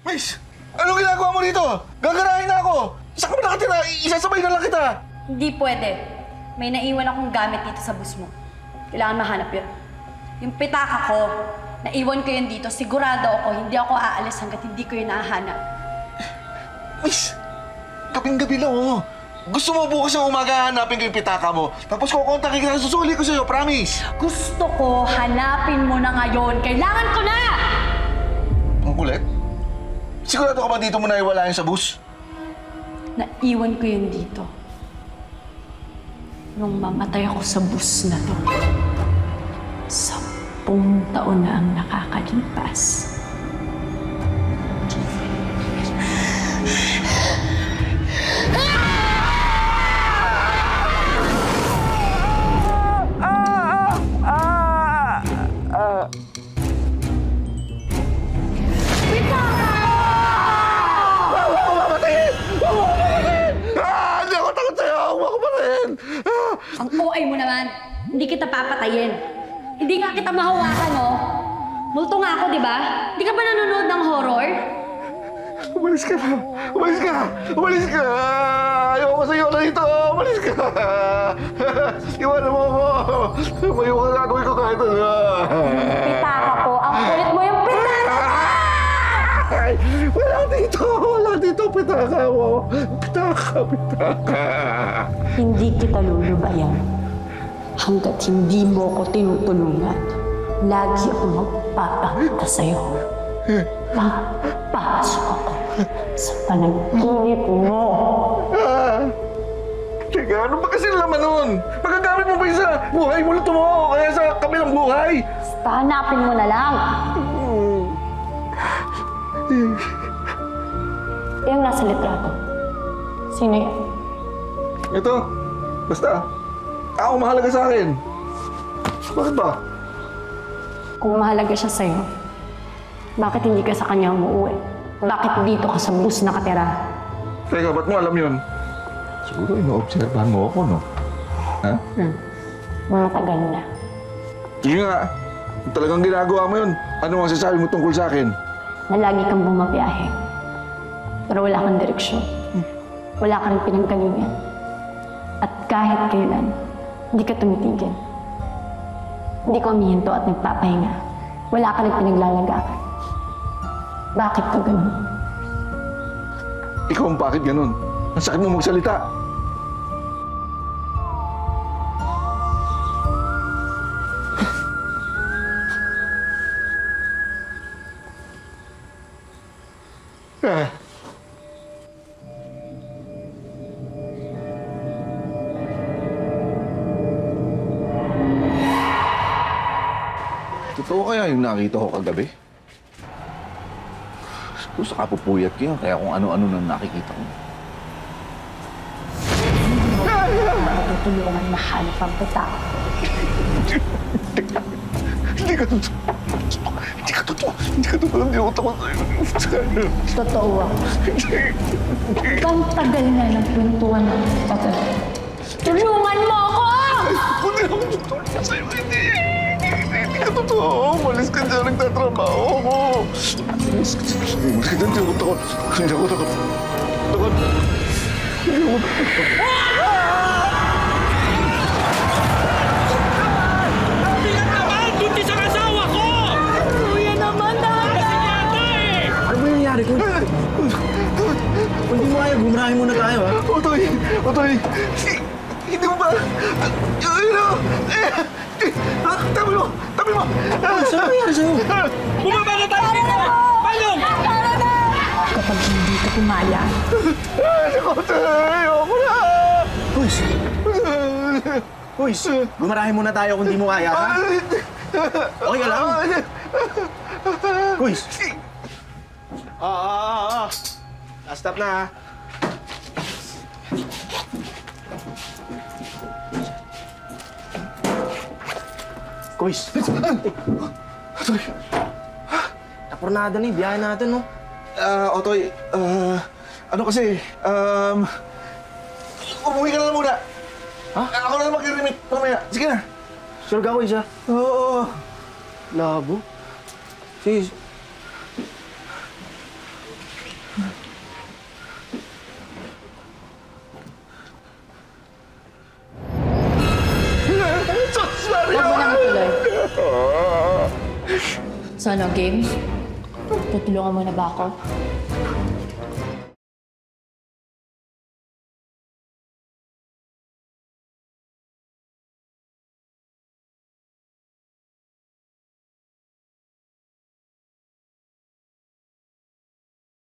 Miss! Anong ginagawa mo dito? Gagarahin na ako! Saan ka ba nakatira? Isasabay na lang kita! Hindi pwede. May naiwan akong gamit dito sa bus mo. Kailangan mahanap yun. Yung pitaka ko, naiwan ko yun dito. Sigurado ako, hindi ako aalis hanggat hindi ko yun nahanap. Miss! Gabing-gabi lang, oh. Gusto mo bukas ng umaga hanapin ko yung pitaka mo. Tapos kukontakin kita, susuli ko sa'yo, promise! Gusto ko, hanapin mo na ngayon. Kailangan ko na! Ang kulit? Sigurado ka ba dito mo naiwala yun sa bus? Naiwan ko yun dito. Nung mamatay ako sa bus na to. 10 taon na ang nakakalipas. Ang OA mo naman, hindi kita papatayin. Hindi nga kita mahawakan, oh. Multo nga ako, di ba? Di ka ba nanonood ng horror? Umalis ka na! Umalis ka! Umalis ka! Ayoko sa'yo na dito! Umalis ka! Iwanan mo ako! Mayo ka gagawin ko kahit ano! Pitaka ko. Ang kulit mo yung pitaka! Ay! Wala dito! Wala dito! Pitaka mo! Pitaka! Pitaka! Hindi kita lulubayan. Hanggat hindi mo ko tinutulungan, lagi ako magpapakita sa'yo. Papasok ako sa panaginip mo. Teka, ano ba kasi laman nun? Magagamit mo ba yun sa buhay mo luto mo? Kaya sa kabilang buhay? Basta hanapin mo na lang. Yung nasa litrato. Sino yan? Ito. Basta. Ako mahalaga sa akin. Bakit ba? Kung mahalaga siya sa'yo, bakit hindi ka sa kanya umuwi? Bakit dito ka sa bus nakatira? Teka, ba't mo alam yun? Siguro ino-obserbahan mo ako, no? Ha? Matagal na. Sige nga. Kung talagang ginagawa mo yun, ano ang sasabi mo tungkol sa akin? Na lagi kang bumabiyahe. Pero wala kang direksyon. Wala ka rin pinanggalingan. At kahit kailan, hindi ka tumitigil. Hindi ka umihinto at nagpapahinga. Wala ka rin pinaglalagakan. Bakit ka ganun? Ikaw ang bakit ganun? Ang sakit mo magsalita. Totoo kaya yung nakita ko kagabi? Siguro sa kapupuyat ko yan, kaya kung ano-ano nang nakikita ko. Matutulungan mahanap ang pitaka. Hindi ka totoo. Hindi ka totoo. Hindi ka totoo. Hindi ako takot sa'yo. Totoo ako. Ang tagal na ng pintuan ng tagal. Tulungan mo ako! Hindi ako tutulungan sa'yo. Hindi ka totoo. Malis ka dyan. Nagtatrabaho ako. Malis ka dyan. Hindi ako takot. Hindi ako takot. Takot. Hindi ako takot. Kung di mo kaya, gumrahin muna tayo, ha? Otoy! Otoy! Hindi mo ba? Ano? Tabi mo! Tabi mo! Saan nangyari sa'yo? Bumaba na tayo dito! Paano? Kapag hindi ka pumaya, Otoy! Ayoko na! Kuys! Kuys! Gumrahin muna tayo kung di mo kaya, ha? Okay ka lang? Kuys! Last stop na, ha? Kuys! Otoy! Napurnada na yung biyahe natin, no? Otoy, ano kasi, umuwi ka na lang muna. Ha? Ako na lang mag-remit mamaya. Sige na. Sure ka, Kuys, ha? Oo. Labo. Sis. So ano, game? Tutulungan mo na ba ako?